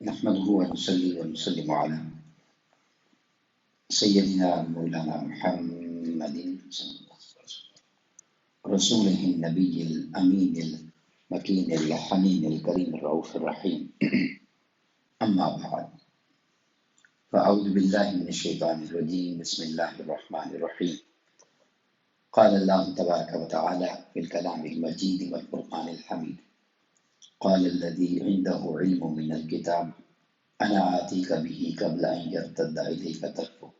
نحمده ونصلي ونسلم على سيدنا مولانا محمد رسوله النبي الأمين المكين الحنين الكريم الرؤوف الرحيم أما بعد فأعوذ بالله من الشيطان الرجيم بسم الله الرحمن الرحيم قال الله تبارك وتعالى في الكلام المجيد والفرقان الحميد قال الذي عنده علم من الكتاب أنا آتيك به قبل أن يرتد إليك طرفك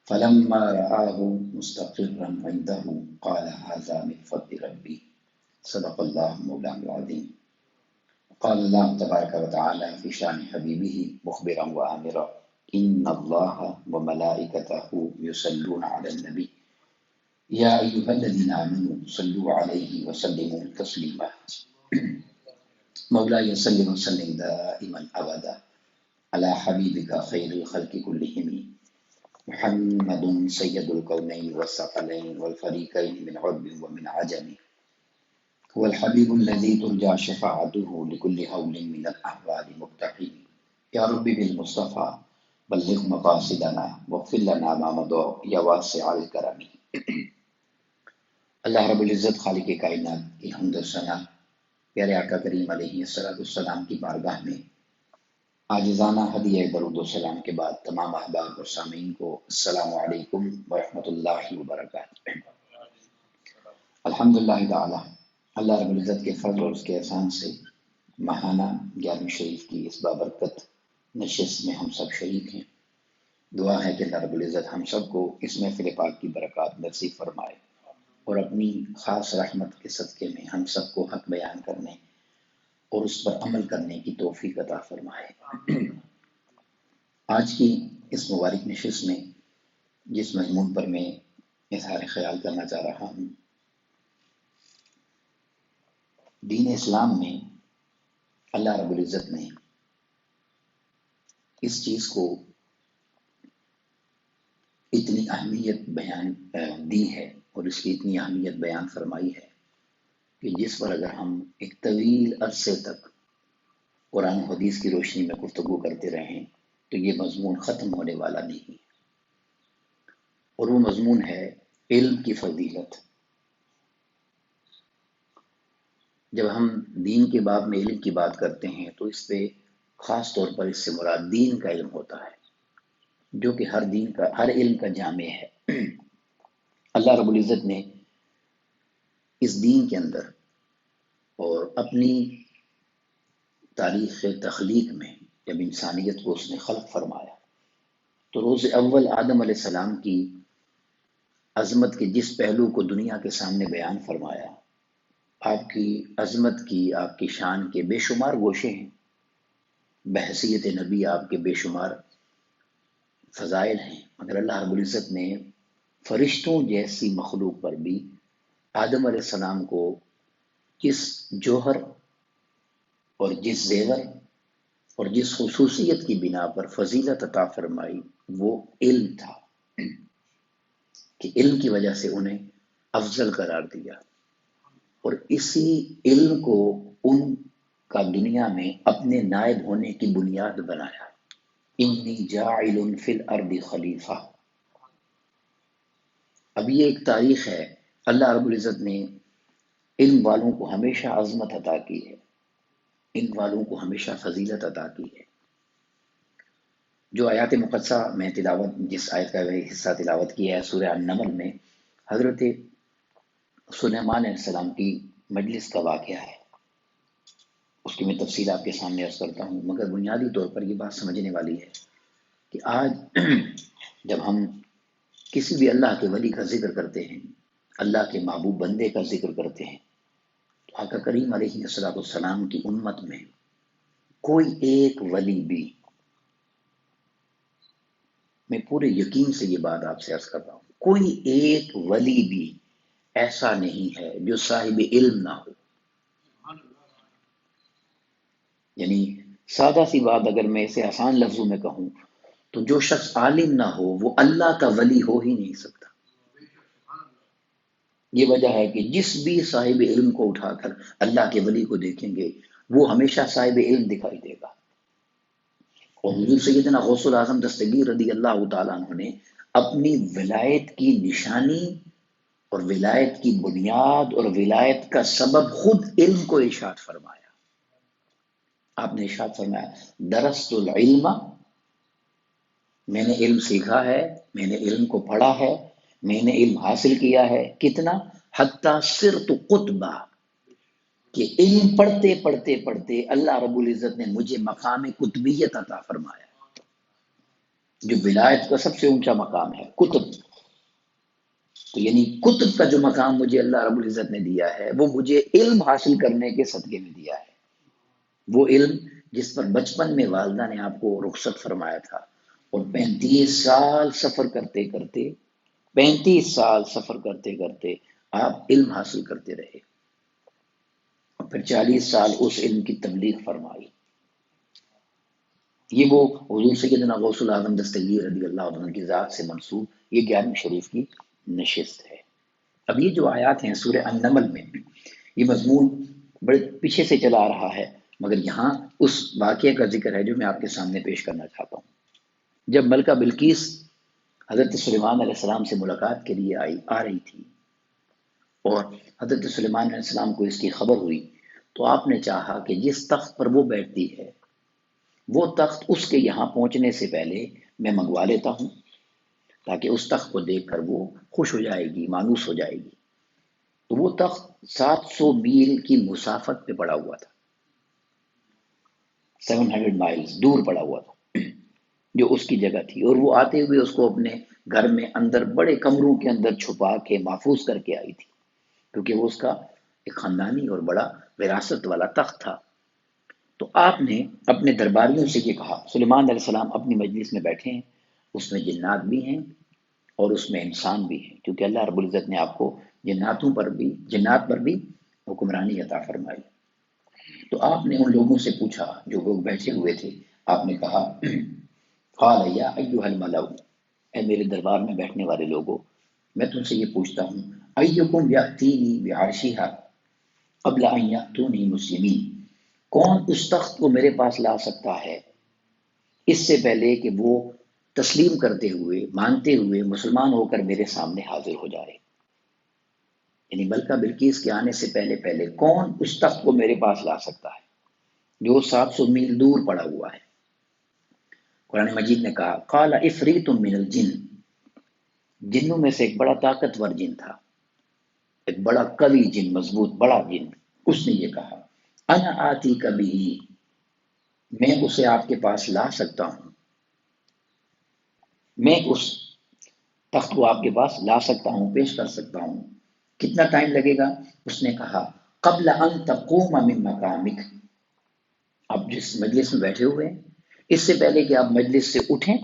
فلما رآه مستقرا عنده قال هذا من فضل ربي صدق الله مولانا العظيم. قال الله تبارك وتعالى في شان حبيبه مخبرا وآمرا إن الله وملائكته يصلون على النبي يا أيها الذين آمنوا صلوا عليه وسلموا تسليما. مولاي صل وسلم دائما أبدا على حبيبك خير الخلق كلهم محمد سيد الكونين والثقلين والفريقين من عرب ومن عجم هو الحبيب الذي ترجى شفاعته لكل هول من الأحوال مقتحم يا رب بالمصطفى بلغ مقاصدنا واغفر لنا ما مضى يا واسع الكرم. اللہ رب العزت خالق کائنات کی حمد و ثنا پیارے آقا کریم علیہ السلام کی بارگاہ میں عاجزانہ ہدیہ درود و سلام کے بعد تمام احباب اور سامعین کو السلام علیکم ورحمۃ اللہ وبرکاتہ. الحمدللہ تعالی اللہ رب العزت کے فضل اور اس کے احسان سے ماہانہ 11ویں شریف کی اس بابرکت نشست میں ہم سب شریک ہیں. دعا ہے کہ اللہ رب العزت ہم سب کو اس محفل پاک کی برکات نصیب فرمائے اور اپنی خاص رحمت کے صدقے میں ہم سب کو حق بیان کرنے اور اس پر عمل کرنے کی توفیق عطا فرمائے. آج کی اس مبارک نشست میں جس مضمون پر میں اظہار خیال کرنا چاہ رہا ہوں، دین اسلام میں اللہ رب العزت نے اس چیز کو اتنی اہمیت بیان دی ہے اور اس کی اتنی اہمیت بیان فرمائی ہے کہ جس پر اگر ہم ایک طویل عرصے تک قرآن و حدیث کی روشنی میں گفتگو کرتے رہیں تو یہ مضمون ختم ہونے والا نہیں. اور وہ مضمون ہے علم کی فضیلت. جب ہم دین کے باب میں علم کی بات کرتے ہیں تو اس پہ خاص طور پر اس سے مراد دین کا علم ہوتا ہے، جو کہ ہر علم کا جامع ہے. اللہ رب العزت نے اس دین کے اندر اور اپنی تاریخ تخلیق میں جب انسانیت کو اس نے خلق فرمایا تو روز اول آدم علیہ السلام کی عظمت کے جس پہلو کو دنیا کے سامنے بیان فرمایا، آپ کی عظمت کی، آپ کی شان کے بے شمار گوشے ہیں، بحیثیت نبی آپ کے بے شمار فضائل ہیں، مگر اللہ رب العزت نے فرشتوں جیسی مخلوق پر بھی آدم علیہ السلام کو جس جوہر اور جس زیور اور جس خصوصیت کی بنا پر فضیلت عطا فرمائی وہ علم تھا کہ علم کی وجہ سے انہیں افضل قرار دیا، اور اسی علم کو ان کا دنیا میں اپنے نائب ہونے کی بنیاد بنایا. انی جاعل فی الارض خلیفہ. اب یہ ایک تاریخ ہے. اللہ رب العزت نے علم والوں کو ہمیشہ عظمت عطا کی ہے، علم والوں کو ہمیشہ فضیلت عطا کی ہے. جو آیات مقدسہ میں جس آیت کا حصہ تلاوت کیا ہے سورہ النمل میں حضرت سلیمان علیہ السلام کی مجلس کا واقعہ ہے. اس کی میں تفصیل آپ کے سامنے عرض کرتا ہوں، مگر بنیادی طور پر یہ بات سمجھنے والی ہے کہ آج جب ہم کسی بھی اللہ کے ولی کا ذکر کرتے ہیں، اللہ کے محبوب بندے کا ذکر کرتے ہیں، تو آقا کریم علیہ السلام کی امت میں کوئی ایک ولی بھی، میں پورے یقین سے یہ بات آپ سے عرض کرتا ہوں، کوئی ایک ولی بھی ایسا نہیں ہے جو صاحب علم نہ ہو. یعنی سادہ سی بات اگر میں اسے آسان لفظوں میں کہوں تو جو شخص عالم نہ ہو وہ اللہ کا ولی ہو ہی نہیں سکتا. یہ وجہ ہے کہ جس بھی صاحب علم کو اٹھا کر اللہ کے ولی کو دیکھیں گے وہ ہمیشہ صاحب علم دکھائی دے گا. اور حضور سیدنا غوث الاعظم دستگیر رضی اللہ تعالیٰ عنہ نے اپنی ولایت کی نشانی اور ولایت کی بنیاد اور ولایت کا سبب خود علم کو ارشاد فرمایا. آپ نے ارشاد فرمایا درست العلم، میں نے علم سیکھا ہے، میں نے علم کو پڑھا ہے، میں نے علم حاصل کیا ہے. کتنا؟ حتی صرت قطبہ، کہ علم پڑھتے پڑھتے پڑھتے اللہ رب العزت نے مجھے مقام قطبیت عطا فرمایا، جو ولایت کا سب سے اونچا مقام ہے، قطب. تو یعنی قطب کا جو مقام مجھے اللہ رب العزت نے دیا ہے وہ مجھے علم حاصل کرنے کے صدقے میں دیا ہے. وہ علم جس پر بچپن میں والدہ نے آپ کو رخصت فرمایا تھا، اور 35 سال سفر کرتے کرتے 35 سال سفر کرتے کرتے آپ علم حاصل کرتے رہے، اور پھر 40 سال اس علم کی تبلیغ فرمائی. یہ وہ حضور سیدنا غوث الاعظم دستگیر رضی اللہ عنہ کی ذات سے منسوب یہ 11ویں شریف کی نشست ہے. اب یہ جو آیات ہیں سورہ النمل میں، یہ مضمون بڑے پیچھے سے چلا آ رہا ہے، مگر یہاں اس واقعے کا ذکر ہے جو میں آپ کے سامنے پیش کرنا چاہتا ہوں. جب ملکہ بلقیس حضرت سلیمان علیہ السلام سے ملاقات کے لیے آ رہی تھی، اور حضرت سلیمان علیہ السلام کو اس کی خبر ہوئی، تو آپ نے چاہا کہ جس تخت پر وہ بیٹھتی ہے وہ تخت اس کے یہاں پہنچنے سے پہلے میں منگوا لیتا ہوں، تاکہ اس تخت کو دیکھ کر وہ خوش ہو جائے گی، مانوس ہو جائے گی. تو وہ تخت 700 میل کی مسافت پہ پڑا ہوا تھا، 700 مائلز دور پڑا ہوا تھا جو اس کی جگہ تھی. اور وہ آتے ہوئے اس کو اپنے گھر میں اندر بڑے کمروں کے اندر چھپا کے محفوظ کر کے آئی تھی، کیونکہ وہ اس کا ایک خاندانی اور بڑا وراثت والا تخت تھا. تو آپ نے اپنے درباریوں سے یہ کہا، سلیمان علیہ السلام اپنی مجلس میں بیٹھے ہیں، اس میں جنات بھی ہیں اور اس میں انسان بھی ہیں، کیونکہ اللہ رب العزت نے آپ کو جنات پر بھی حکمرانی عطا فرمائی. تو آپ نے ان لوگوں سے پوچھا جو لوگ بیٹھے ہوئے تھے. آپ نے کہا قال یا ایھا الملأ، اے میرے دربار میں بیٹھنے والے لوگوں، میں تم سے یہ پوچھتا ہوں، ایکم یاتینی بعرشھا قبل ان یاتونی مسلمین، کون اس تخت کو میرے پاس لا سکتا ہے اس سے پہلے کہ وہ تسلیم کرتے ہوئے، مانتے ہوئے، مسلمان ہو کر میرے سامنے حاضر ہو جائے. یعنی ملکہ بلقیس کے آنے سے پہلے پہلے کون اس تخت کو میرے پاس لا سکتا ہے جو 700 میل دور پڑا ہوا ہے. قرآن مجید نے کہا قال عفریت من الجن، جنوں میں سے ایک بڑا طاقتور جن تھا، ایک بڑا قوی جن، مضبوط بڑا جن. اس نے یہ کہا انا آتی کبھی، میں اسے آپ کے پاس لا سکتا ہوں، میں اس تخت کو آپ کے پاس لا سکتا ہوں، پیش کر سکتا ہوں. کتنا ٹائم لگے گا؟ اس نے کہا قبل ان تقوم من مقامک، آپ جس مجلس میں بیٹھے ہوئے ہیں اس سے پہلے کہ آپ مجلس سے اٹھیں،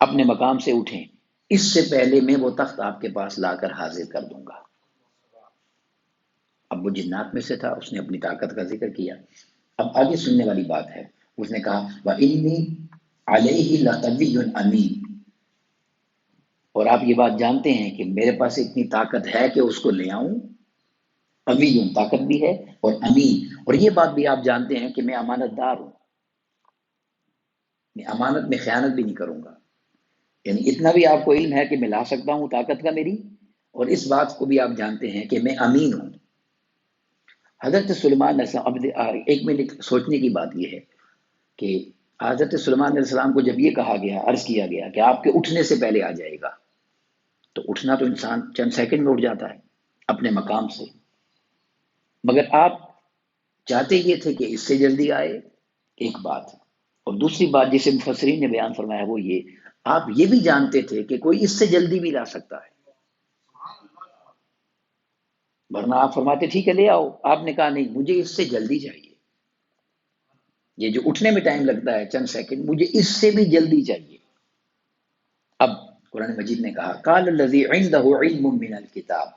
اپنے مقام سے اٹھیں، اس سے پہلے میں وہ تخت آپ کے پاس لا کر حاضر کر دوں گا. اب وہ جنات میں سے تھا، اس نے اپنی طاقت کا ذکر کیا. اب آگے سننے والی بات ہے، اس نے کہا وَإِنِّي عَلَيْهِ لَقَوِيٌّ أَمِينٌ، اور آپ یہ بات جانتے ہیں کہ میرے پاس اتنی طاقت ہے کہ اس کو لے آؤں. امین، طاقت بھی ہے، اور امین، اور یہ بات بھی آپ جانتے ہیں کہ میں امانت دار ہوں، میں امانت میں خیانت بھی نہیں کروں گا. یعنی اتنا بھی آپ کو علم ہے کہ میں لا سکتا ہوں، طاقت کا میری، اور اس بات کو بھی آپ جانتے ہیں کہ میں امین ہوں. حضرت سلیمان علیہ السلام، اب ایک منٹ سوچنے کی بات یہ ہے کہ حضرت سلیمان علیہ السلام کو جب یہ کہا گیا، عرض کیا گیا کہ آپ کے اٹھنے سے پہلے آ جائے گا، تو اٹھنا تو انسان چند سیکنڈ میں اٹھ جاتا ہے اپنے مقام سے، مگر آپ چاہتے یہ تھے کہ اس سے جلدی آئے. ایک بات، اور دوسری بات جسے مفسرین نے بیان فرمایا وہ یہ، آپ یہ بھی جانتے تھے کہ کوئی اس سے جلدی بھی لا سکتا ہے، ورنہ آپ فرماتے ٹھیک ہے لے آؤ. آپ نے کہا نہیں، مجھے اس سے جلدی چاہیے، یہ جو اٹھنے میں ٹائم لگتا ہے چند سیکنڈ، مجھے اس سے بھی جلدی چاہیے. اب قرآن مجید نے کہا قال الذی عنده علم من الکتاب،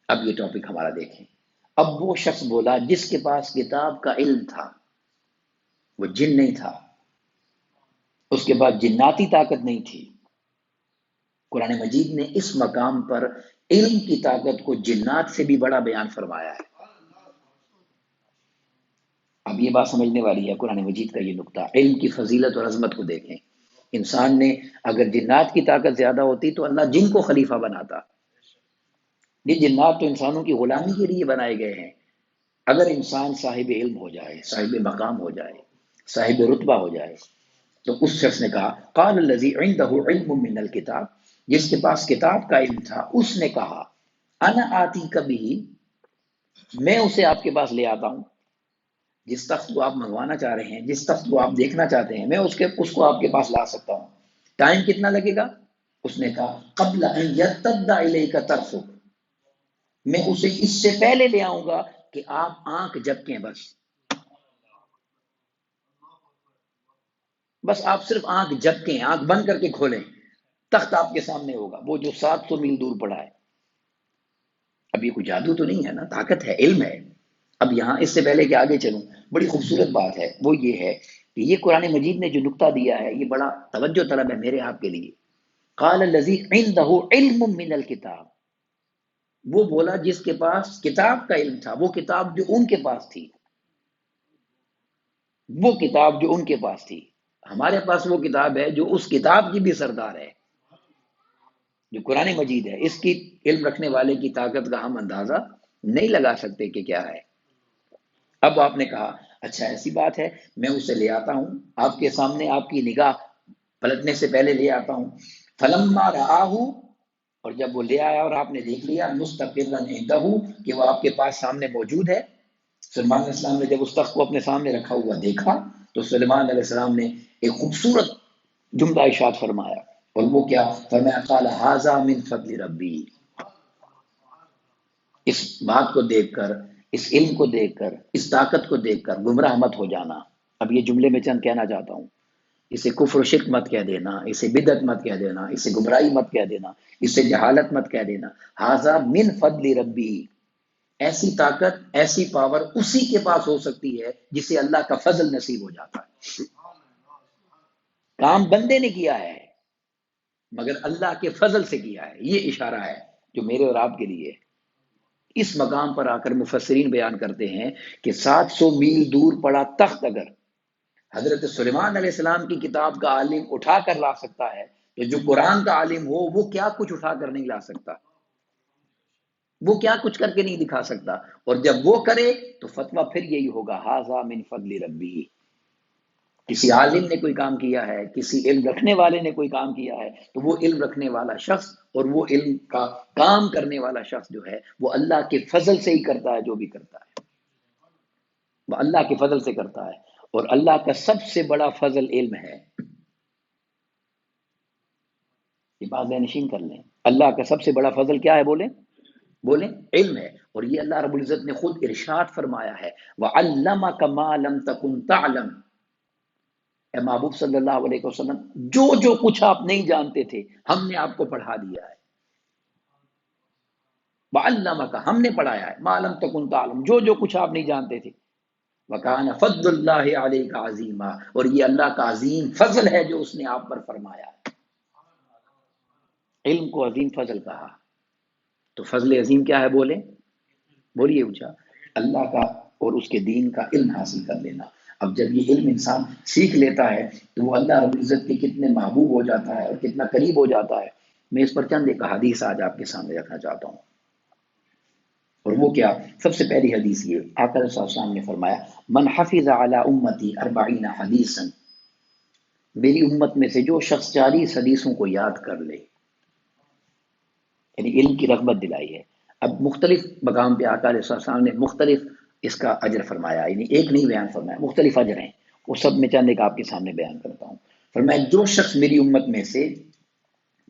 اب یہ ٹاپک ہمارا دیکھیں. اب وہ شخص بولا جس کے پاس کتاب کا علم تھا، وہ جن نہیں تھا، اس کے بعد جناتی طاقت نہیں تھی. قرآن مجید نے اس مقام پر علم کی طاقت کو جنات سے بھی بڑا بیان فرمایا ہے. اب یہ بات سمجھنے والی ہے قرآن مجید کا یہ نقطہ، علم کی فضیلت اور عظمت کو دیکھیں۔ انسان نے اگر جنات کی طاقت زیادہ ہوتی تو اللہ جن کو خلیفہ بناتا۔ یہ جنات تو انسانوں کی غلامی کے لیے بنائے گئے ہیں۔ اگر انسان صاحب علم ہو جائے، صاحب مقام ہو جائے، صاحب رتبہ ہو جائے، تو اس شخص نے کہا قال الذی عنده علم من الکتاب، جس کے پاس کتاب کا علم تھا، اس نے کہا انا آتی کبھی، میں اسے آپ کے پاس لے آتا ہوں۔ جس تخت کو آپ منگوانا چاہ رہے ہیں، جس تخت کو آپ دیکھنا چاہتے ہیں، میں اس کو آپ کے پاس لا سکتا ہوں۔ ٹائم کتنا لگے گا؟ اس نے کہا قبل ان یرتد الیک طرفک، میں اسے اس سے پہلے لے آؤں گا کہ آپ آنکھ جھپکیں، بس آپ صرف آنکھ جھپکیں، آنکھ بند کر کے کھولیں، تخت آپ کے سامنے ہوگا، وہ جو 700 میل دور پڑا ہے۔ اب یہ کوئی جادو تو نہیں ہے نا، طاقت ہے، علم ہے۔ اب یہاں اس سے پہلے کہ آگے چلوں، بڑی خوبصورت بات ہے، وہ یہ ہے کہ یہ قرآن مجید نے جو نقطہ دیا ہے یہ بڑا توجہ طلب ہے میرے آپ کے لیے۔ قال الذی عنده علم من الکتاب، وہ بولا جس کے پاس کتاب کا علم تھا، وہ کتاب جو ان کے پاس تھی، وہ کتاب جو ان کے پاس تھی۔ ہمارے پاس وہ کتاب ہے جو اس کتاب کی بھی سردار ہے، جو قرآن مجید ہے۔ اس کی علم رکھنے والے کی طاقت کا ہم اندازہ نہیں لگا سکتے کہ کیا ہے۔ اب آپ نے کہا اچھا ایسی بات ہے، میں اسے لے آتا ہوں آپ کے سامنے، آپ کی نگاہ پلٹنے سے پہلے لے آتا ہوں۔ فلما رآہ، اور جب وہ لے آیا اور آپ نے دیکھ لیا مستقرا عنده، کہ وہ آپ کے پاس سامنے موجود ہے، سلمان علیہ السلام نے جب اس تخت کو اپنے سامنے رکھا ہوا دیکھا تو سلیمان علیہ السلام نے ایک خوبصورت جملہ ارشاد فرمایا، اور وہ کیا فرمایا؟ قال ھذا من فضل ربی، اس بات کو دیکھ کر، اس علم کو دیکھ کر، اس طاقت کو دیکھ کر گمراہ مت ہو جانا۔ اب یہ جملے میں چند کہنا چاہتا ہوں، اسے کفر و شرک مت کہہ دینا، اسے بدعت مت کہہ دینا، اسے گمراہی مت کہہ دینا، اسے جہالت مت کہہ دینا۔ ھذا من فضل ربی، ایسی طاقت، ایسی پاور اسی کے پاس ہو سکتی ہے جسے اللہ کا فضل نصیب ہو جاتا ہے۔ کام بندے نے کیا ہے مگر اللہ کے فضل سے کیا ہے، یہ اشارہ ہے جو میرے اور آپ کے لیے ہے۔ اس مقام پر آ کر مفسرین بیان کرتے ہیں کہ 700 میل دور پڑا تخت اگر حضرت سلیمان علیہ السلام کی کتاب کا عالم اٹھا کر لا سکتا ہے تو جو قرآن کا عالم ہو وہ کیا کچھ اٹھا کر نہیں لا سکتا، وہ کیا کچھ کر کے نہیں دکھا سکتا۔ اور جب وہ کرے تو فتویٰ پھر یہی ہوگا ھذا من فضل ربی۔ کسی عالم نے کوئی کام کیا ہے، کسی علم رکھنے والے نے کوئی کام کیا ہے، تو وہ علم رکھنے والا شخص اور وہ علم کا کام کرنے والا شخص جو ہے وہ اللہ کے فضل سے ہی کرتا ہے، جو بھی کرتا ہے وہ اللہ کے فضل سے کرتا ہے۔ اور اللہ کا سب سے بڑا فضل علم ہے، یہ بات ذہن نشین کر لیں۔ اللہ کا سب سے بڑا فضل کیا ہے؟ بولیں بولیں، علم ہے۔ اور یہ اللہ رب العزت نے خود ارشاد فرمایا ہے وَعَلَّمَكَ مَا لَمْ تَكُنْ تَعْلَمْ، اے محبوب صلی اللہ علیہ وسلم، جو جو کچھ آپ نہیں جانتے تھے ہم نے آپ کو پڑھا دیا ہے۔ وَعَلَّمَكَ، ہم نے پڑھایا ہے، مَا لَمْ تَكُنْ تَعْلَمْ، جو جو کچھ آپ نہیں جانتے تھے۔ وَكَانَ فَضْلُ اللَّهِ عَلَيْكَ عَظِيمًا، اور یہ اللہ کا عظیم فضل ہے جو اس نے آپ پر فرمایا۔ علم کو عظیم فضل کہا، تو فضل عظیم کیا ہے؟ بولیں بولیے اونچا، اللہ کا اور اس کے دین کا علم حاصل کر لینا۔ اب جب یہ علم انسان سیکھ لیتا ہے تو وہ اللہ رب العزت کے کتنے محبوب ہو جاتا ہے اور کتنا قریب ہو جاتا ہے۔ میں اس پر چند ایک حدیث آج آپ کے سامنے رکھنا چاہتا ہوں، اور وہ کیا؟ سب سے پہلی حدیث یہ، آقا صلی اللہ علیہ وسلم نے فرمایا من حفظ علی امتی 40 حدیثا، میری امت میں سے جو شخص 40 حدیثوں کو یاد کر لے، یعنی علم کی رغبت دلائی ہے۔ اب مختلف مقام پہ آقا علیہ السلام نے مختلف اس کا اجر فرمایا، یعنی ایک نہیں بیان فرمایا، مختلف اجر ہیں، وہ سب میں چند ایک آپ کے سامنے بیان کرتا ہوں۔ فرمایا جو شخص میری امت میں سے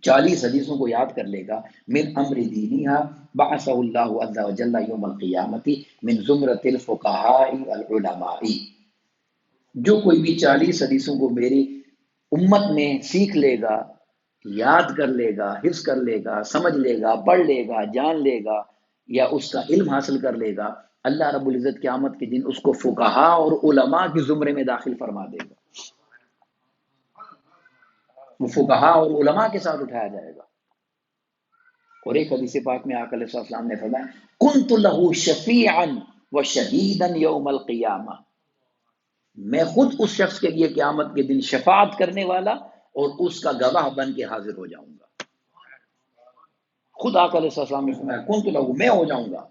40 حدیثوں کو یاد کر لے گا، من امر دینیہا بعثہ اللہ عز وجل یوم القیامت من زمرۃ الفقہاء والعلماء، جو کوئی بھی 40 حدیثوں کو میری امت میں سیکھ لے گا، یاد کر لے گا، حفظ کر لے گا، سمجھ لے گا، پڑھ لے گا، جان لے گا، یا اس کا علم حاصل کر لے گا، اللہ رب العزت قیامت کے دن اس کو فقہاء اور علماء کے زمرے میں داخل فرما دے گا، وہ فقہاء اور علماء کے ساتھ اٹھایا جائے گا۔ اور ایک حدیث پاک میں آقا علیہ السلام نے فرمایا کنت لہ شفیعا و شہیدا یوم القیامہ، میں خود اس شخص کے لیے قیامت کے دن شفاعت کرنے والا اور اس کا گواہ بن کے حاضر ہو جاؤں گا. خود آقا علیہ السلام نے فرمایا کون تو لہو، میں ہو جاؤں گا،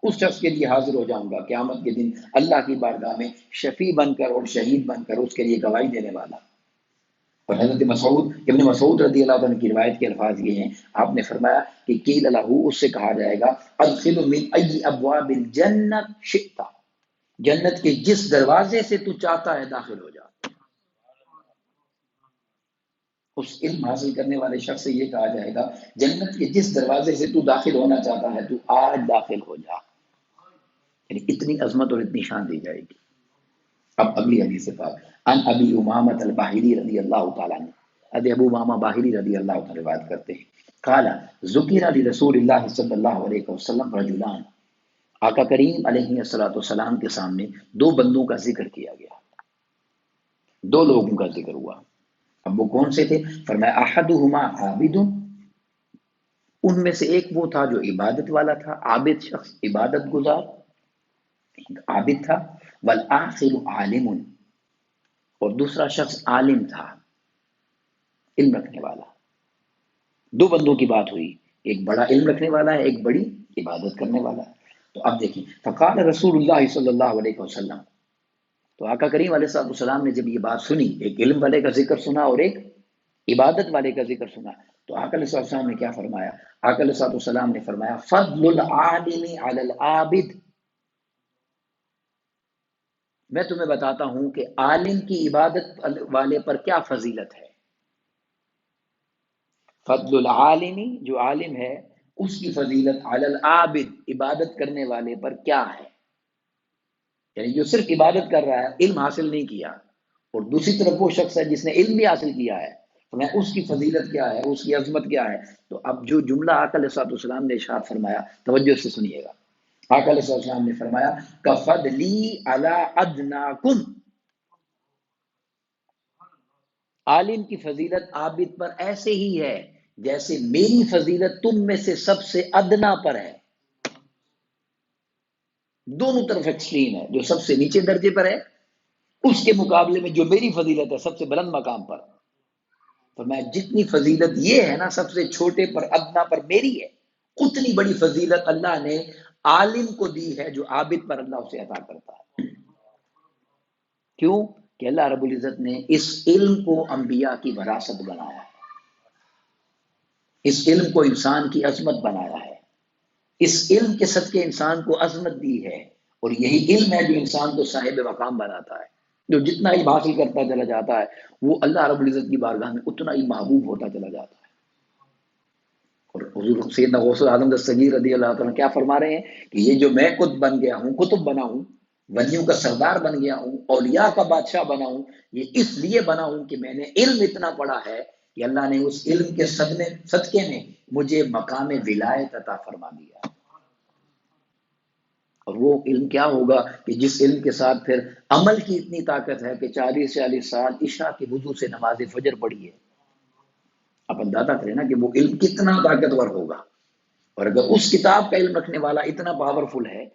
اس شخص کے لیے حاضر ہو جاؤں گا قیامت کے دن اللہ کی بارگاہ میں، شفیع بن کر اور شہید بن کر اس کے لیے گواہی دینے والا. اور حضرت مسعود ابن مسعود رضی اللہ عنہ کی روایت کے الفاظ یہ ہیں، آپ نے فرمایا کہ قیل لہ، اس سے کہا جائے گا ادخل من ای ابواب الجنت شئت، جنت کے جس دروازے سے تو چاہتا ہے داخل ہو جا. اس علم حاصل کرنے والے شخص سے یہ کہا جائے گا جنت کے جس دروازے سے تو داخل ہونا چاہتا ہے تو آج داخل ہو جا. یعنی اتنی عظمت اور اتنی شان دی جائے گی. اب اگلی حدیث پاک ان ابی امامۃ الباہلی رضی اللہ تعالیٰ عنہ، ابو امامہ باہلی رضی اللہ تعالیٰ روایت کرتے ہیں، قال ذکر علی رسول اللہ صلی اللہ علیہ وسلم رجلان، آقا کریم علیہ الصلوۃ والسلام کے سامنے دو بندوں کا ذکر کیا گیا، دو لوگوں کا ذکر ہوا. اب وہ کون سے تھے؟ فرمایا احدہما عابد، ان میں سے ایک وہ تھا جو عبادت والا تھا، عابد شخص، عبادت گزار عابد تھا، والآخر عالم، اور دوسرا شخص عالم تھا، علم رکھنے والا. دو بندوں کی بات ہوئی، ایک بڑا علم رکھنے والا ہے، ایک بڑی عبادت کرنے والا ہے. تو اب دیکھیں فقال رسول اللہ صلی اللہ علیہ وسلم، تو آقا کریم علیہ السلام نے جب یہ بات سنی، ایک علم والے کا ذکر سنا اور ایک عبادت والے کا ذکر سنا، تو آقا علیہ السلام نے کیا فرمایا؟ آقا علیہ السلام نے فرمایا فضل العالم علی العابد، میں تمہیں بتاتا ہوں کہ عالم کی عبادت والے پر کیا فضیلت ہے. فضل العالمی، جو عالم ہے اس کی فضیلت علی العابد، عبادت کرنے والے پر کیا ہے. یعنی جو صرف عبادت کر رہا ہے، علم حاصل نہیں کیا، اور دوسری طرف وہ شخص ہے جس نے علم بھی حاصل کیا ہے، تو میں اس کی فضیلت کیا ہے، اس کی عظمت کیا ہے. تو اب جو جملہ آقا علیہ السلام نے ارشاد فرمایا، توجہ سے سنیے گا. آقا علیہ السلام نے فرمایا کفضلی علی ادناکم، عالم کی فضیلت عابد پر ایسے ہی ہے جیسے میری فضیلت تم میں سے سب سے ادنا پر ہے. دونوں طرف ایکسٹریم ہے، جو سب سے نیچے درجے پر ہے اس کے مقابلے میں جو میری فضیلت ہے سب سے بلند مقام پر. تو میں جتنی فضیلت یہ ہے نا سب سے چھوٹے پر ادنا پر میری ہے، اتنی بڑی فضیلت اللہ نے عالم کو دی ہے جو عابد پر اللہ اسے عطا کرتا ہے. کیوں کہ اللہ رب العزت نے اس علم کو انبیاء کی وراثت بنایا ہے، اس علم کو انسان کی عظمت بنایا ہے، اس علم کے صدقے انسان کو عظمت دی ہے. اور یہی علم ہے جو انسان کو صاحب مقام بناتا ہے. جو جتنا علم حاصل کرتا چلا جاتا ہے وہ اللہ رب العزت کی بارگاہ میں اتنا ہی محبوب ہوتا چلا جاتا ہے. اور حضور سیدنا غوث اعظم دستگیر رضی اللہ تعالیٰ کیا فرما رہے ہیں کہ یہ جو میں خود بن گیا ہوں، کتب بنا ہوں، ولیوں کا سردار بن گیا ہوں، اولیاء کا بادشاہ بنا ہوں، یہ اس لیے بنا ہوں کہ میں نے علم اتنا پڑھا ہے کہ اللہ نے اس علم کے صدقے میں مجھے مقام ولایت عطا فرما دیا. اور وہ علم کیا ہوگا کہ جس علم کے ساتھ پھر عمل کی اتنی طاقت ہے کہ 40 سال عشاء کی وضو سے نماز فجر پڑھی ہے. آپ اندازہ کریں نا کہ وہ علم کتنا طاقتور ہوگا. اور اگر اس کتاب کا علم رکھنے والا اتنا پاورفل ہے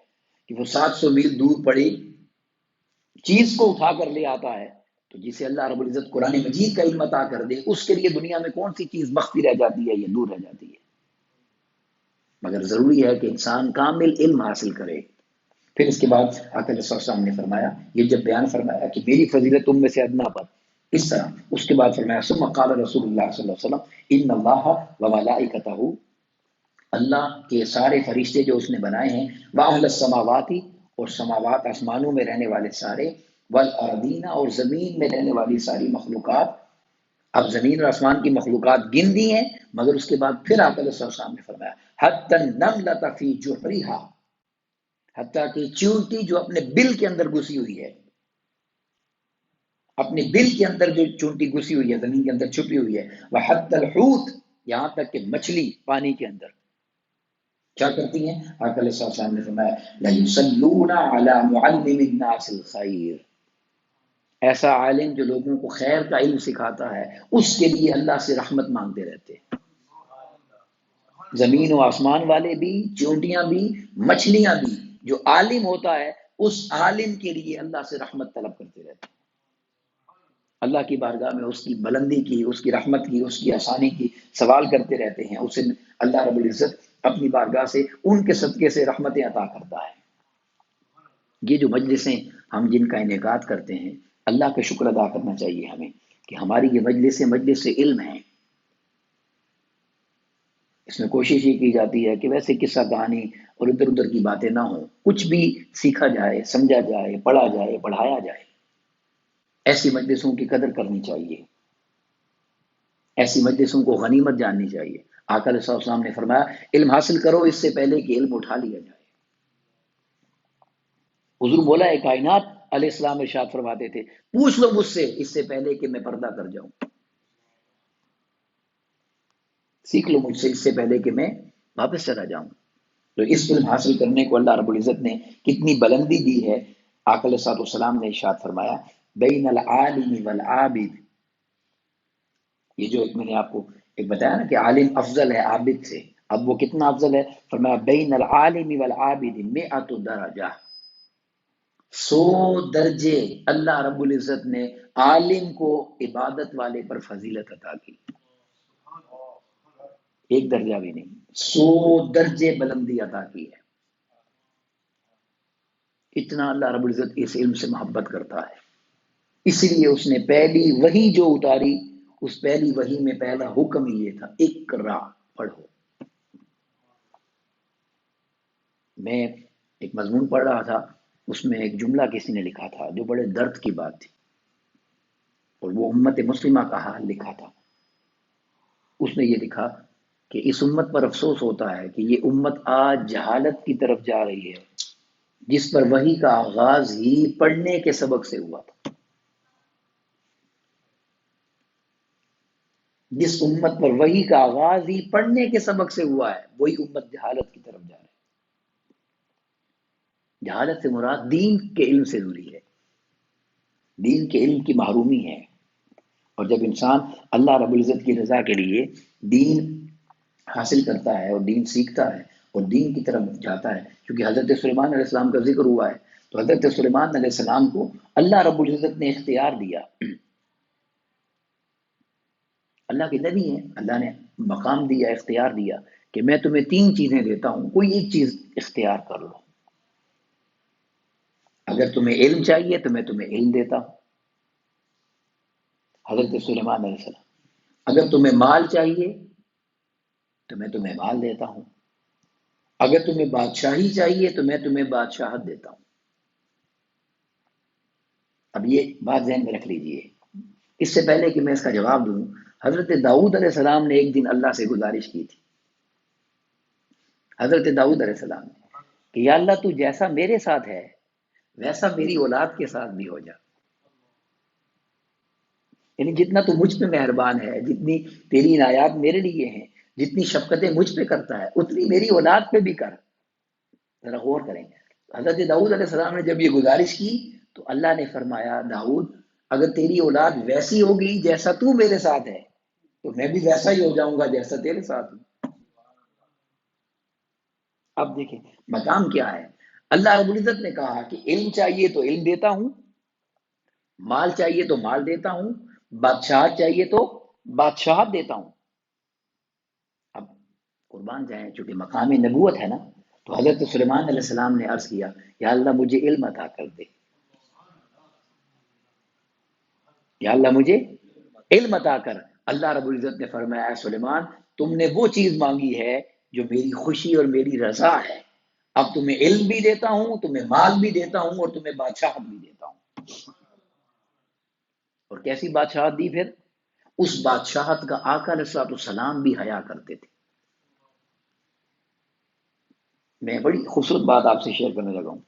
کہ وہ 700 میل دور پڑی چیز کو اٹھا کر لے آتا ہے، تو جسے اللہ رب العزت قرآن مجید کا علم عطا کر دے اس کے لیے دنیا میں کون سی چیز مخفی رہ جاتی ہے یا دور رہ جاتی ہے. مگر ضروری ہے کہ انسان کامل علم حاصل کرے. پھر اس کے بعد آقا علیہ السلام نے فرمایا، یہ جب بیان فرمایا کہ میری فضیلت تم میں سے ادنا پر، اس طرح اس کے بعد فرمایا ثم قال رسول اللہ صلی اللہ علیہ وسلم ان اللہ و ملائکتہ، اللہ کے سارے فرشتے جو اس نے بنائے ہیں، واہل السماوات، اور سماوات آسمانوں میں رہنے والے سارے، والارضین، اور زمین میں رہنے والی ساری مخلوقات. اب زمین اور آسمان کی مخلوقات گن دی ہیں، مگر اس کے بعد پھر آقا علیہ السلام نے فرمایا حتی النملۃ فی جحرہا، حتیٰ کہ چونٹی جو اپنے بل کے اندر گھسی ہوئی ہے، اپنے بل کے اندر جو چونٹی گھسی ہوئی ہے، زمین کے اندر چھپی ہوئی ہے، وحتی الحوت، یہاں تک کہ مچھلی پانی کے اندر کیا کرتی ہیں؟ آقا علیہ السلام نے فرمایا لَيُصَلُّونَ عَلَى مُعَلِّمِ النَّاسِ الْخَيْرِ، ایسا عالم جو لوگوں کو خیر کا علم سکھاتا ہے اس کے لیے اللہ سے رحمت مانگتے رہتے ہیں. زمین و آسمان والے بھی، چونٹیاں بھی، مچھلیاں بھی، جو عالم ہوتا ہے اس عالم کے لیے اللہ سے رحمت طلب کرتے رہتے ہیں، اللہ کی بارگاہ میں اس کی بلندی کی، اس کی رحمت کی، اس کی آسانی کی سوال کرتے رہتے ہیں، اسے اللہ رب العزت اپنی بارگاہ سے ان کے صدقے سے رحمتیں عطا کرتا ہے۔ یہ جو مجلسیں ہم جن کا انعقاد کرتے ہیں، اللہ کا شکر ادا کرنا چاہیے ہمیں کہ ہماری یہ مجلس علم ہیں۔ اس میں کوشش یہ کی جاتی ہے کہ ویسے قصہ کہانی اور ادھر ادھر کی باتیں نہ ہوں، کچھ بھی سیکھا جائے، سمجھا جائے، پڑھا جائے، پڑھایا جائے۔ ایسی مجلسوں کی قدر کرنی چاہیے، ایسی مجلسوں کو غنیمت جاننی چاہیے۔ آقا علیہ السلام نے فرمایا علم حاصل کرو اس سے پہلے کہ علم اٹھا لیا جائے۔ حضور مولا کائنات علیہ السلام ارشاد فرماتے تھے پوچھ لو مجھ سے اس سے پہلے کہ میں پردہ کر جاؤں، سیکھ لو مجھ سے اس سے پہلے کہ میں واپس چلا جاؤں۔ تو اس علم حاصل کرنے کو اللہ رب العزت نے کتنی بلندی دی ہے۔ آقا علیہ السلام نے ارشاد فرمایا بین العالم والعابد، یہ جو میں نے آپ کو ایک بتایا نا کہ عالم افضل ہے عابد سے، اب وہ کتنا افضل ہے؟ فرمایا بین العالم والعابد مئۃ درجہ، 100 درجے اللہ رب العزت نے عالم کو عبادت والے پر فضیلت عطا کی، ایک درجہ بھی نہیں، 100 درجے بلندی عطا کی ہے۔ اتنا اللہ رب العزت اس علم سے محبت کرتا ہے، اس لیے اس نے پہلی وحی جو اتاری، اس پہلی وحی میں پہلا حکم ہی یہ تھا اقرا، پڑھو۔ میں ایک مضمون پڑھ رہا تھا، اس میں ایک جملہ کسی نے لکھا تھا جو بڑے درد کی بات تھی، اور وہ امت مسلمہ کا حال لکھا تھا۔ اس نے یہ لکھا کہ اس امت پر افسوس ہوتا ہے کہ یہ امت آج جہالت کی طرف جا رہی ہے جس پر وحی کا آغاز ہی پڑھنے کے سبق سے ہوا تھا۔ جس امت پر وحی کا آغاز ہی پڑھنے کے سبق سے ہوا ہے، وہی امت جہالت کی طرف جا رہی ہے۔ جہالت سے مراد دین کے علم سے دوری ہے، دین کے علم کی محرومی ہے۔ اور جب انسان اللہ رب العزت کی رضا کے لیے دین حاصل کرتا ہے اور دین سیکھتا ہے اور دین کی طرف جاتا ہے، کیونکہ حضرت سلیمان علیہ السلام کا ذکر ہوا ہے، تو حضرت سلیمان علیہ السلام کو اللہ رب العزت نے اختیار دیا، اللہ کے نبی ہیں، اللہ نے مقام دیا، اختیار دیا کہ میں تمہیں 3 چیزیں دیتا ہوں، کوئی ایک چیز اختیار کر لو۔ اگر تمہیں علم چاہیے تو میں تمہیں علم دیتا ہوں، حضرت سلیمان علیہ السلام۔ اگر تمہیں مال چاہیے تو میں تمہیں مال دیتا ہوں، اگر تمہیں بادشاہی چاہیے تو میں تمہیں بادشاہت دیتا ہوں۔ اب یہ بات ذہن میں رکھ لیجئے، اس سے پہلے کہ میں اس کا جواب دوں، حضرت داؤد علیہ السلام نے ایک دن اللہ سے گزارش کی تھی، حضرت داؤد علیہ السلام نے کہ یا اللہ تو جیسا میرے ساتھ ہے ویسا میری اولاد کے ساتھ بھی ہو جا، یعنی جتنا تو مجھ پہ مہربان ہے، جتنی تیری عنایات میرے لیے ہیں، جتنی شفقتیں مجھ پہ کرتا ہے اتنی میری اولاد پہ بھی کر۔ ذرا غور کریں، حضرت داؤد علیہ السلام نے جب یہ گزارش کی تو اللہ نے فرمایا داؤد اگر تیری اولاد ویسی ہوگی جیسا تو میرے ساتھ ہے تو میں بھی ویسا ہی ہو جاؤں گا جیسا تیرے ساتھ ہوں۔ اب دیکھیں مقام کیا ہے، اللہ رب العزت نے کہا کہ علم چاہیے تو علم دیتا ہوں، مال چاہیے تو مال دیتا ہوں، بادشاہت چاہیے تو بادشاہت دیتا ہوں۔ اب قربان جائیں، چونکہ مقام نبوت ہے نا، تو حضرت سلیمان علیہ السلام نے عرض کیا یا اللہ مجھے علم عطا کر دے، یا اللہ مجھے علم عطا کر۔ اللہ رب العزت نے فرمایا اے سلیمان تم نے وہ چیز مانگی ہے جو میری خوشی اور میری رضا ہے، اب تمہیں علم بھی دیتا ہوں، تمہیں مال بھی دیتا ہوں، اور تمہیں بادشاہت بھی دیتا ہوں۔ اور کیسی بادشاہت دی پھر؟ اس بادشاہت کا آقا علیہ السلام بھی حیا کرتے تھے۔ میں بڑی خوبصورت بات آپ سے شیئر کرنے لگا ہوں،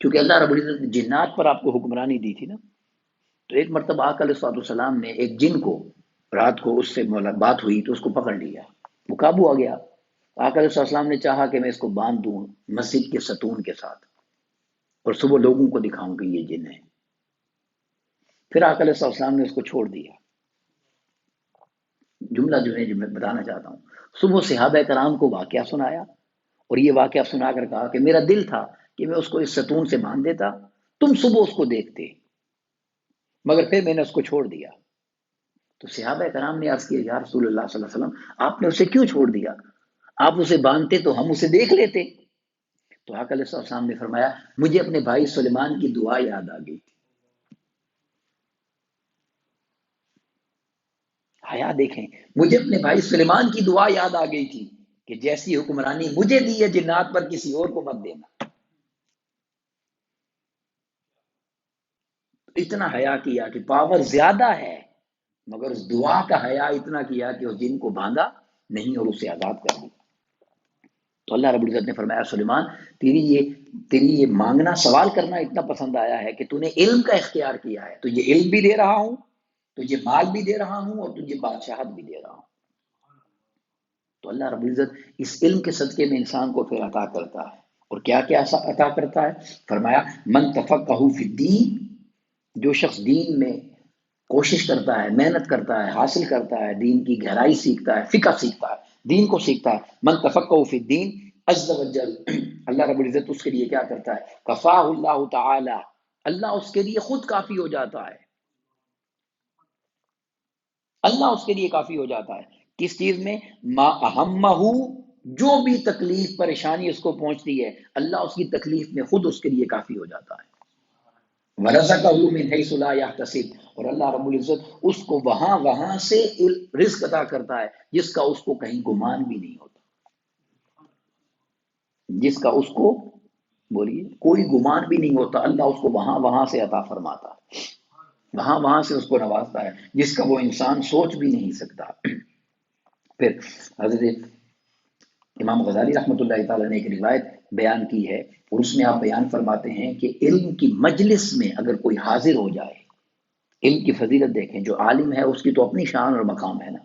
کیونکہ اللہ رب العزت نے جنات پر آپ کو حکمرانی دی تھی نا، تو ایک مرتبہ آقا علیہ السلام نے ایک جن کو رات کو اس سے بات ہوئی تو اس کو پکڑ لیا، وہ قابو آ گیا۔ آقا علیہ السلام نے چاہا کہ میں اس کو باندھ دوں مسجد کے ستون کے ساتھ اور صبح لوگوں کو دکھاؤں کہ یہ جن ہے۔ پھر آقا علیہ السلام نے اس کو چھوڑ دیا۔ جملہ جو ہے جو میں بتانا چاہتا ہوں، صبح صحابہ کرام کو واقعہ سنایا، اور یہ واقعہ سنا کر کہا کہ میرا دل تھا کہ میں اس کو اس ستون سے باندھ دیتا، تم صبح اس کو دیکھتے، مگر پھر میں نے اس کو چھوڑ دیا۔ تو صحابہ کرام نے عرض کیا یا رسول اللہ صلی اللہ علیہ وسلم، آپ نے اسے کیوں چھوڑ دیا؟ آپ اسے باندھتے تو ہم اسے دیکھ لیتے۔ تو آقا علیہ السلام نے فرمایا مجھے اپنے بھائی سلیمان کی دعا یاد آ گئی۔ حیا دیکھیں، مجھے اپنے بھائی سلیمان کی دعا یاد آ گئی تھی کہ جیسی حکمرانی مجھے دی ہے جنات پر کسی اور کو مت دینا۔ اتنا حیا کیا کہ پاور زیادہ ہے، مگر اس دعا کا حیا اتنا کیا کہ اس جن کو باندھا نہیں اور اسے آزاد کر دیا۔ تو اللہ رب العزت نے فرمایا سلیمان، تیری یہ مانگنا، سوال کرنا اتنا پسند آیا ہے کہ تو نے علم کا اختیار کیا ہے، تو یہ علم بھی دے رہا ہوں، تجھے مال بھی دے رہا ہوں، اور تجھے بادشاہت بھی دے رہا ہوں۔ تو اللہ رب العزت اس علم کے صدقے میں انسان کو پھر عطا کرتا ہے، اور کیا کیا عطا کرتا ہے؟ فرمایا من تفقہ فی الدین، جو شخص دین میں کوشش کرتا ہے، محنت کرتا ہے، حاصل کرتا ہے، دین کی گہرائی سیکھتا ہے، فقہ سیکھتا ہے، دین کو سیکھتا ہے، من تفقہ فی الدین عز وجل، اللہ رب العزت اس کے لیے کیا کرتا ہے؟ کفاہ اللہ تعالی، اللہ اس کے لیے خود کافی ہو جاتا ہے، اللہ اس کے لیے کافی ہو جاتا ہے۔ کس چیز میں؟ ما اہمہ، جو بھی تکلیف پریشانی اس کو پہنچتی ہے، اللہ اس کی تکلیف میں خود اس کے لیے کافی ہو جاتا ہے۔ وَرَزَقَهُ مِنْ حَيْثُ لَا يَحْتَسِبُ، اور اللہ رب العزت اس کو وہاں سے رزق عطا کرتا ہے جس کا اس کو کہیں گمان بھی نہیں ہوتا، جس کا اس کو، بولیے، کوئی گمان بھی نہیں ہوتا، اللہ اس کو وہاں سے عطا فرماتا ہے، وہاں سے اس کو نوازتا ہے جس کا وہ انسان سوچ بھی نہیں سکتا۔ پھر حضرت امام غزالی رحمۃ اللہ تعالیٰ نے ایک روایت بیان کی ہے، اور اس میں آپ بیان فرماتے ہیں کہ علم کی مجلس میں اگر کوئی حاضر ہو جائے، علم کی فضیلت دیکھیں، جو عالم ہے اس کی تو اپنی شان اور مقام ہے نا،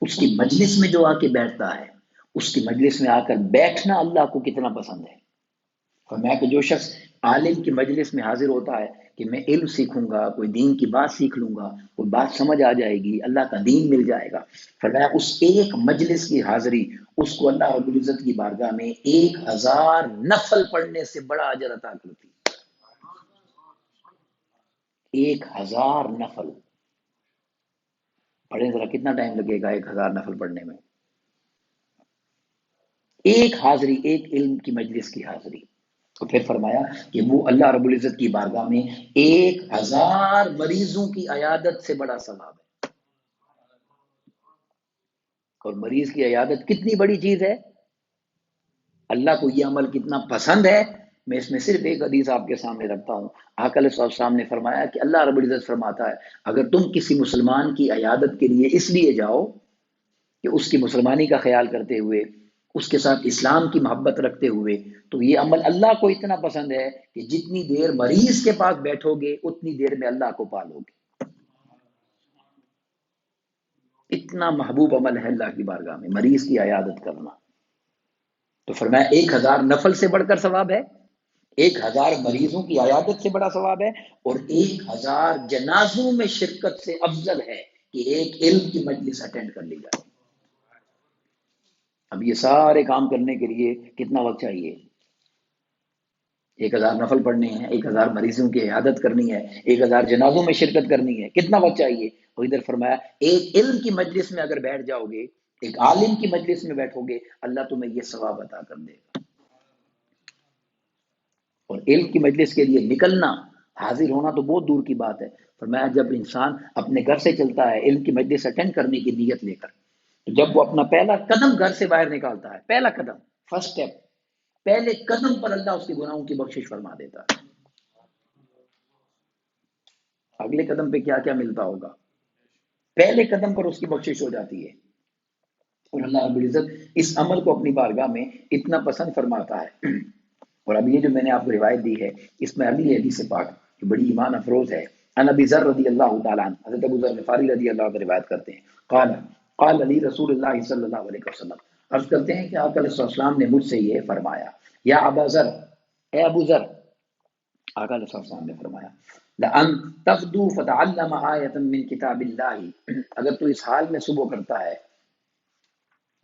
اس کی مجلس میں جو آ کے بیٹھتا ہے، اس کی مجلس میں آ کر بیٹھنا اللہ کو کتنا پسند ہے۔ فرمایا کہ جو شخص عالم کی مجلس میں حاضر ہوتا ہے کہ میں علم سیکھوں گا، کوئی دین کی بات سیکھ لوں گا، کوئی بات سمجھ آ جائے گی، اللہ کا دین مل جائے گا، فرمایا اس ایک مجلس کی حاضری اس کو اللہ رب العزت کی بارگاہ میں 1000 نفل پڑھنے سے بڑا اجر عطا کرتی ہے۔ 1000 نفل پڑھیں، ذرا کتنا ٹائم لگے گا 1000 نفل پڑھنے میں؟ ایک حاضری، ایک علم کی مجلس کی حاضری۔ تو پھر فرمایا کہ وہ اللہ رب العزت کی بارگاہ میں 1000 مریضوں کی عیادت سے بڑا ثواب ہے۔ اور مریض کی عیادت کتنی بڑی چیز ہے، اللہ کو یہ عمل کتنا پسند ہے۔ میں اس میں صرف ایک حدیث آپ کے سامنے رکھتا ہوں۔ آقا علیہ السلام نے فرمایا کہ اللہ رب العزت فرماتا ہے اگر تم کسی مسلمان کی عیادت کے لیے اس لیے جاؤ کہ اس کی مسلمانی کا خیال کرتے ہوئے، اس کے ساتھ اسلام کی محبت رکھتے ہوئے، تو یہ عمل اللہ کو اتنا پسند ہے کہ جتنی دیر مریض کے پاس بیٹھو گے اتنی دیر میں اللہ کو پالو گے۔ اتنا محبوب عمل ہے اللہ کی بارگاہ میں مریض کی عیادت کرنا۔ تو فرمایا 1000 نفل سے بڑھ کر ثواب ہے، 1000 مریضوں کی عیادت سے بڑا ثواب ہے، اور 1000 جنازوں میں شرکت سے افضل ہے کہ ایک علم کی مجلس اٹینڈ کر لی جائے۔ اب یہ سارے کام کرنے کے لیے کتنا وقت چاہیے؟ 1000 نفل پڑھنے ہیں، 1000 مریضوں کی عیادت کرنی ہے، 1000 جنازوں میں شرکت کرنی ہے، کتنا وقت چاہیے؟ اور ادھر فرمایا ایک علم کی مجلس میں اگر بیٹھ جاؤ گے، ایک عالم کی مجلس میں بیٹھو گے، اللہ تمہیں یہ ثواب عطا کر دے گا۔ اور علم کی مجلس کے لیے نکلنا، حاضر ہونا تو بہت دور کی بات ہے۔ فرمایا جب انسان اپنے گھر سے چلتا ہے علم کی مجلس اٹینڈ کرنے کی نیت لے کر، تو جب وہ اپنا پہلا قدم گھر سے باہر نکالتا ہے، پہلا قدم، فرسٹ اسٹیپ، پہلے قدم پر اللہ اس کے گناہوں کی بخشش فرما دیتا ہے۔ اگلے قدم پہ کیا کیا ملتا ہوگا، پہلے قدم پر اس کی بخشش ہو جاتی ہے۔ اور اللہ رب العزت اس عمل کو اپنی بارگاہ میں اتنا پسند فرماتا ہے۔ اور اب یہ جو میں نے آپ کو روایت دی ہے، اس میں اگلی حدیث پاک جو بڑی ایمان افروز ہے، ان ابی ذر رضی اللہ تعالیٰ عنہ، حضرت ابو ذر غفاری رضی اللہ عنہ روایت کرتے ہیں، قال علی رسول اللہ صلی اللہ علیہ وسلم، عرض کرتے ہیں کہ آقا علیہ السلام نے مجھ سے یہ فرمایا، یا ابا ذر، اے ابو ذر، آقا علیہ السلام نے فرمایا، لَأَن تَغْدُو فَتَعَلَّمَ آیَةً مِّن کتاب اللہ، اگر تو اس حال میں صبح کرتا ہے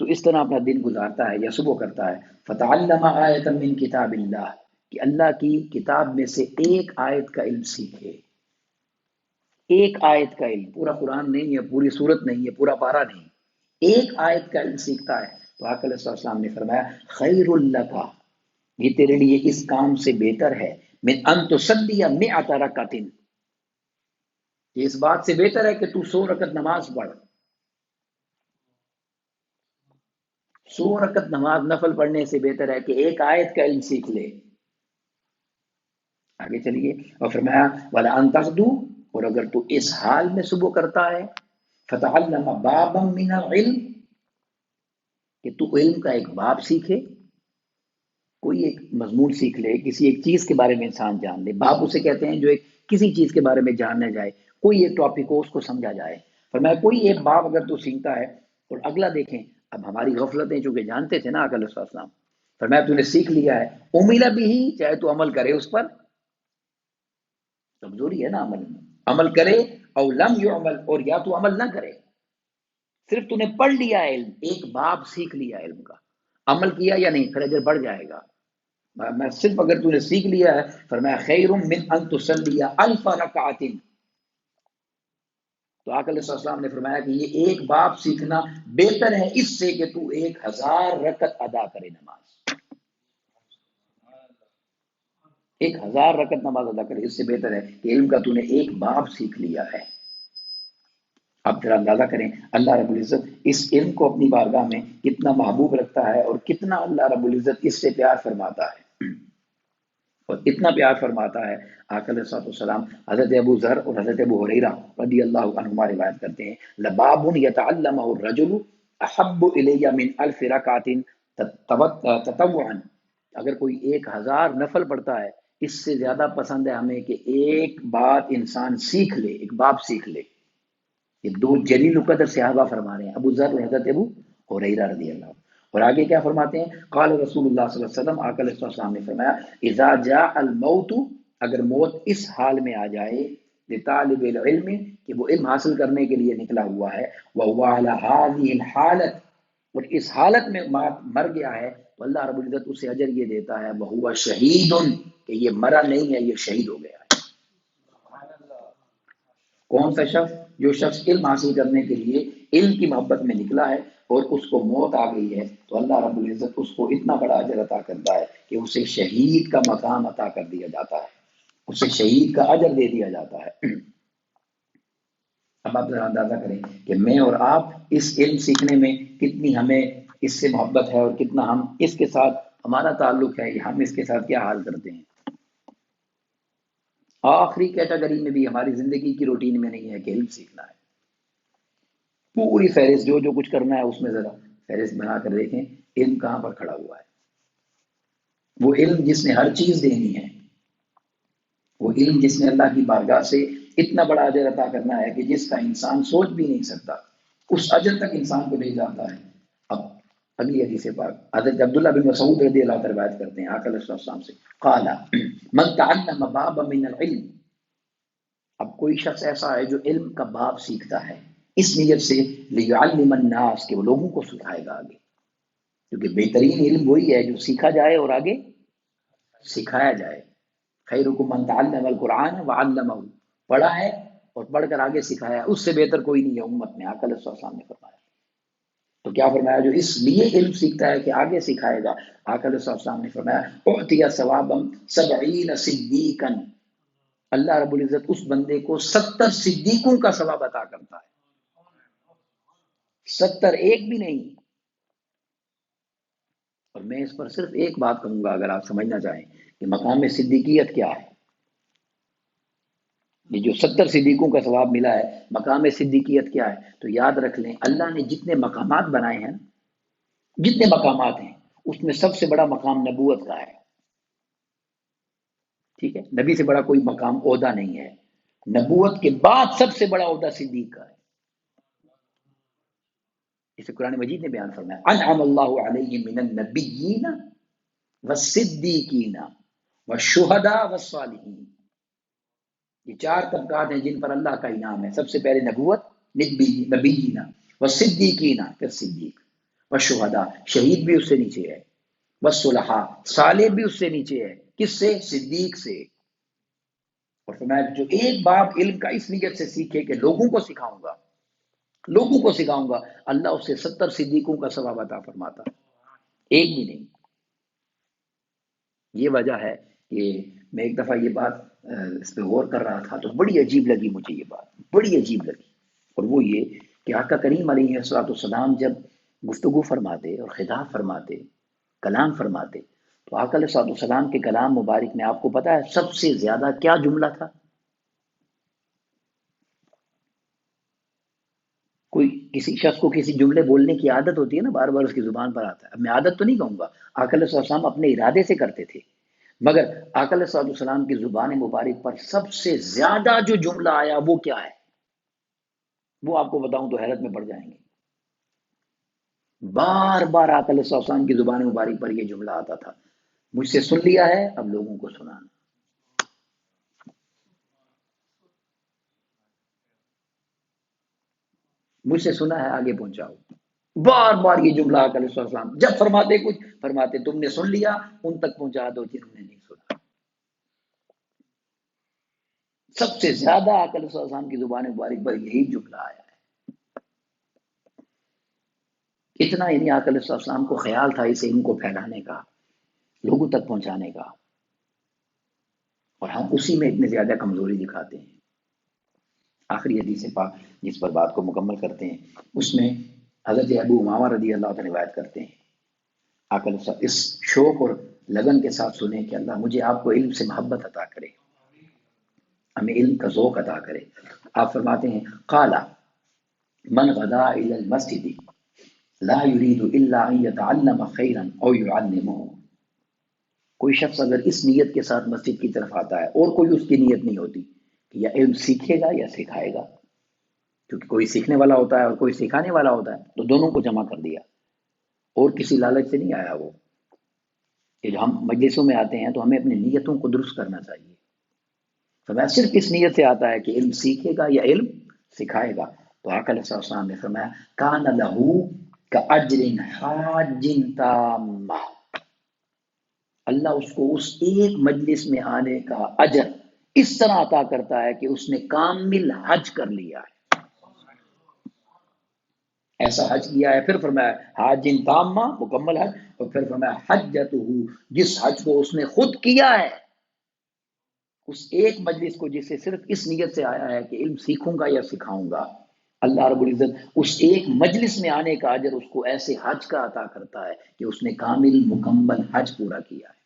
تو اس طرح اپنا دن گزارتا ہے یا صبح کرتا ہے. فتعلم آیۃ من کتاب اللہ، کہ اللہ کی کتاب میں سے ایک آیت کا علم سیکھے. ایک آیت کا علم، پورا قرآن نہیں ہے، پوری صورت نہیں ہے، پورا پارا نہیں، ایک آیت کا علم سیکھتا ہے. تو آقا علیہ السلام نے فرمایا خیر لک، یہ تیرے لیے اس کام سے بہتر ہے، من ان تصلی مئۃ رکعۃ، یہ اس بات سے بہتر ہے کہ تو 100 رکعت نماز پڑھ. 100 رکعت نماز نفل پڑھنے سے بہتر ہے کہ ایک آیت کا علم سیکھ لے. آگے چلیے، اور فرمایا وَلَا أَن تَغْدُو، اور اگر تو اس حال میں صبح کرتا ہے، فَتَعَلَّمَ بَابًا مِنَ الْعِلْمِ، کہ تو علم کا ایک باب سیکھے، کوئی ایک مضمون سیکھ لے، کسی ایک چیز کے بارے میں انسان جان لے. باب اسے کہتے ہیں جو ایک کسی چیز کے بارے میں جاننا جائے، کوئی ایک ٹاپک ہو اس کو سمجھا جائے. فرمایا کوئی ایک باب اگر تو سیکھتا ہے، اور اگلا دیکھیں، اب ہماری غفلتیں چونکہ جانتے تھے نا آقا علیہ السلام، فرمایا تو نے سیکھ لیا ہے، امیل بھی ہی، چاہے تو عمل کرے اس پر، کمزوری ہے نا عمل میں، عمل کرے، او لم یعمل، اور یا تو عمل نہ کرے، صرف تو نے پڑھ لیا ہے علم، ایک باب سیکھ لیا علم کا، عمل کیا یا نہیں، پھر اجر بڑھ جائے گا. میں صرف اگر تو نے سیکھ لیا ہے، فرمایا خیر من ان تصلی الف رکعت، تو آقا علیہ السلام نے فرمایا کہ یہ ایک باب سیکھنا بہتر ہے اس سے کہ تو 1000 رکعت ادا کرے نماز. 1000 رکعت نماز ادا کرے، اس سے بہتر ہے کہ علم کا تو نے ایک باب سیکھ لیا ہے. اب ذرا اندازہ کریں اللہ رب العزت اس علم کو اپنی بارگاہ میں کتنا محبوب رکھتا ہے، اور کتنا اللہ رب العزت اس سے پیار فرماتا ہے. اور اتنا پیار فرماتا ہے، آقا علیہ السلام حضرت ابو ذر اور حضرت ابو ہریرہ رضی اللہ عنہما روایت کرتے ہیں لباب یتعلمہ الرجل احب الی من الف رکعت تطوعا، اگر کوئی 1000 نفل پڑھتا ہے، اس سے زیادہ پسند ہے ہمیں کہ ایک بات انسان سیکھ لے، ایک باب سیکھ لے. یہ دو جلیل القدر صحابہ فرما رہے ہیں، ابو ذر اور حضرت ابو ہریرہ رضی اللہ عنہ. اور آگے کیا فرماتے ہیں، قال رسول اللہ صلی اللہ علیہ وسلم، آقا علیہ السلام نے فرمایا اذا جاء الموت، اگر موت اس حال میں آ جائے، لطالب العلم، کہ وہ علم حاصل کرنے کے لیے نکلا ہوا ہے، وهو على هذه الحالت، اور اس حالت میں مر گیا ہے، تو اللہ رب العزت اسے اجر یہ دیتا ہے وهو شہید، کہ یہ مرا نہیں ہے، یہ شہید ہو گیا ہے. کون سا شخص؟ جو شخص علم حاصل کرنے کے لیے علم کی محبت میں نکلا ہے اور اس کو موت آ گئی ہے، تو اللہ رب العزت اس کو اتنا بڑا اجر عطا کرتا ہے کہ اسے شہید کا مقام عطا کر دیا جاتا ہے، اسے شہید کا اجر دے دیا جاتا ہے. اب آپ ذرا اندازہ کریں کہ میں اور آپ اس علم سیکھنے میں کتنی ہمیں اس سے محبت ہے، اور کتنا ہم اس کے ساتھ ہمارا تعلق ہے، ہم اس کے ساتھ کیا حال کرتے ہیں. آخری کیٹیگری میں بھی ہماری زندگی کی روٹین میں نہیں ہے کہ علم سیکھنا ہے. پوری فہرست جو جو کچھ کرنا ہے اس میں ذرا فہرست بنا کر دیکھیں علم کہاں پر کھڑا ہوا ہے. وہ علم جس نے ہر چیز دینی ہے، وہ علم جس نے اللہ کی بارگاہ سے اتنا بڑا اجر عطا کرنا ہے کہ جس کا انسان سوچ بھی نہیں سکتا، اس اجر تک انسان کو لے جاتا ہے. اب اگلی حدیث پاک حضرت عبداللہ بن مسعود رضی اللہ عنہ روایت کرتے ہیں آقا علیہ السلام سے، قال من تعلم بابا من العلم، اب کوئی شخص ایسا ہے جو علم کا باب سیکھتا ہے اس نیت سے لیعلم الناس، کہ وہ لوگوں کو سکھائے گا آگے، کیونکہ بہترین علم وہی ہے جو سیکھا جائے اور آگے سکھایا جائے. خیرکم من تعلم القرآن وعلمہ، پڑھا ہے اور پڑھ کر آگے سکھایا، اس سے بہتر کوئی نہیں ہے امت میں، آقا علیہ السلام نے فرمایا. تو کیا فرمایا، جو اس لیے علم سیکھتا ہے کہ آگے سکھائے گا، آقا علیہ السلام نے فرمایا اعطی ثوابا 70 صدیقا، اللہ رب العزت اس بندے کو 70 صدیقوں کا ثواب عطا کرتا ہے. 70، ایک بھی نہیں. اور میں اس پر صرف ایک بات کہوں گا اگر آپ سمجھنا چاہیں کہ مقام صدیقیت کیا ہے. یہ جو 70 صدیقوں کا ثواب ملا ہے، مقام صدیقیت کیا ہے، تو یاد رکھ لیں اللہ نے جتنے مقامات بنائے ہیں، جتنے مقامات ہیں، اس میں سب سے بڑا مقام نبوت کا ہے. ٹھیک ہے، نبی سے بڑا کوئی مقام عہدہ نہیں ہے. نبوت کے بعد سب سے بڑا عہدہ صدیق کا ہے. اسے قرآن مجید نے بیان فرمایا انعم اللہ علیہ من النبیین والصدیقین والشہداء والصالحین. یہ 4 طبقات ہیں جن پر اللہ کا انعام ہے. سب سے پہلے نبوت، نبیین والصدیقین، پھر صدیق. والشہداء شہید بھی اس سے نیچے ہے، والصلحاء صالح بھی اس سے نیچے ہے، کس سے؟ صدیق سے۔ اور فرمایا جو ایک باپ علم کا اس نیت سے سیکھے کہ لوگوں کو سکھاؤں گا، لوگوں کو سکھاؤں گا، اللہ اسے 70 صدیقوں کا ثواب عطا فرماتا، ایک بھی نہیں۔ یہ وجہ ہے کہ میں ایک دفعہ یہ بات اس پہ غور کر رہا تھا تو بڑی عجیب لگی مجھے، یہ بات بڑی عجیب لگی، اور وہ یہ کہ آقا کریم علیہ الصلوۃ والسلام جب گفتگو فرماتے اور خطاب فرماتے، کلام فرماتے، تو آقا علیہ الصلوۃ والسلام کے کلام مبارک میں آپ کو پتا ہے سب سے زیادہ کیا جملہ تھا؟ کوئی کسی شخص کو کسی جملے بولنے کی عادت ہوتی ہے نا، بار بار اس کی زبان پر آتا ہے، اب میں عادت تو نہیں کہوں گا، آقا علیہ السلام اپنے ارادے سے کرتے تھے، مگر آقا علیہ السلام کی زبان مبارک پر سب سے زیادہ جو جملہ آیا وہ کیا ہے؟ وہ آپ کو بتاؤں تو حیرت میں پڑ جائیں گے۔ بار بار آقا علیہ السلام کی زبان مبارک پر یہ جملہ آتا تھا، مجھ سے سن لیا ہے اب لوگوں کو سنانا، مجھ سے سنا ہے آگے پہنچاؤ۔ بار بار یہ جملہ آقا علیہ السلام جب فرماتے کچھ فرماتے تم نے سن لیا ان تک پہنچا دو جنہوں نے نہیں سنا۔ سب سے زیادہ آقا علیہ السلام کی زبان مبارک پر یہی جملہ آیا ہے۔ اتنا یعنی آقا علیہ السلام کو خیال تھا اسے ان کو پھیلانے کا، لوگوں تک پہنچانے کا، اور ہم اسی میں اتنی زیادہ کمزوری دکھاتے ہیں۔ آخری حدیث پاک جس پر بات کو مکمل کرتے ہیں اس میں حضرت ابو امامہ رضی اللہ عنہ روایت کرتے ہیں، آقا علیہ السلام اس شوق اور لگن کے ساتھ سنیں کہ اللہ مجھے آپ کو علم سے محبت عطا کرے، ہمیں علم کا ذوق عطا کرے۔ آپ فرماتے ہیں قال من غدا الى المسجد لا يريد الا ان يتعلم خيرا او يعلمه، کوئی شخص اگر اس نیت کے ساتھ مسجد کی طرف آتا ہے اور کوئی اس کی نیت نہیں ہوتی کہ یا علم سیکھے گا یا سکھائے گا، کیونکہ کوئی سیکھنے والا ہوتا ہے اور کوئی سکھانے والا ہوتا ہے تو دونوں کو جمع کر دیا، اور کسی لالچ سے نہیں آیا وہ، کہ جو ہم مجلسوں میں آتے ہیں تو ہمیں اپنی نیتوں کو درست کرنا چاہیے، فرمایا صرف اس نیت سے آتا ہے کہ علم سیکھے گا یا علم سکھائے گا، تو آقا علیہ السلام نے فرمایا کان لہو کا اجر حاج تامہ، اللہ اس کو اس ایک مجلس میں آنے کا اجر اس طرح عطا کرتا ہے کہ اس نے کامل حج کر لیا ہے، ایسا حج کیا ہے۔ پھر فرمایا حاج تامہ مکمل حج، اور پھر فرمایا حجتہ، جس حج کو اس نے خود کیا ہے، اس ایک مجلس کو جسے صرف اس نیت سے آیا ہے کہ علم سیکھوں گا یا سکھاؤں گا، اللہ رب العزت اس ایک مجلس میں آنے کا اجر اس کو ایسے حج کا عطا کرتا ہے کہ اس نے کامل مکمل حج پورا کیا ہے۔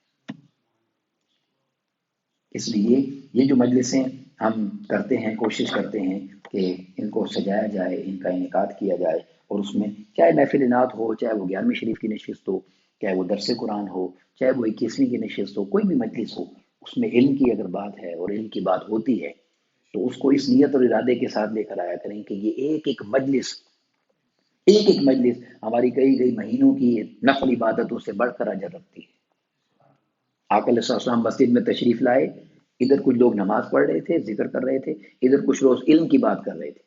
اس لیے یہ جو مجلسیں ہم کرتے ہیں، کوشش کرتے ہیں کہ ان کو سجایا جائے، ان کا انعقاد کیا جائے، اور اس میں چاہے محفل نعت ہو، چاہے وہ 11ویں شریف کی نشست ہو، چاہے وہ درس قرآن ہو، چاہے وہ 21ویں کی نشست ہو، کوئی بھی مجلس ہو، اس میں علم کی اگر بات ہے اور علم کی بات ہوتی ہے تو اس کو اس نیت اور ارادے کے ساتھ لے کر آیا کریں کہ یہ ایک ایک مجلس، ایک ایک مجلس ہماری کئی کئی مہینوں کی نفل عبادتوں سے بڑھ کر اجر رکھتی ہے۔ آقا علیہ السلام مسجد میں تشریف لائے، ادھر کچھ لوگ نماز پڑھ رہے تھے، ذکر کر رہے تھے، ادھر کچھ لوگ علم کی بات کر رہے تھے،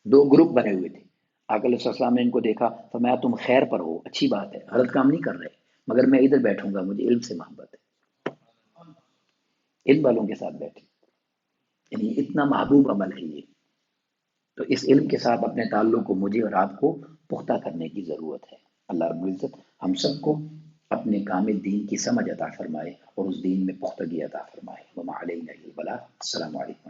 دو گروپ بنے ہوئے تھے۔ آقا علیہ السلام نے ان کو دیکھا، فرمایا تم خیر پر ہو، اچھی بات ہے، غلط کام نہیں کر رہے، مگر میں ادھر بیٹھوں گا، مجھے علم سے محبت ہے، علم والوں کے ساتھ بیٹھے، یعنی اتنا محبوب عمل ہے یہ۔ تو اس علم کے ساتھ اپنے تعلق کو مجھے اور آپ کو پختہ کرنے کی ضرورت ہے۔ اللہ رب العزت ہم سب کو اپنے کامل دین کی سمجھ عطا فرمائے اور اس دین میں پختگی عطا فرمائے۔ وما علینا الا البلاغ۔ السلام علیکم۔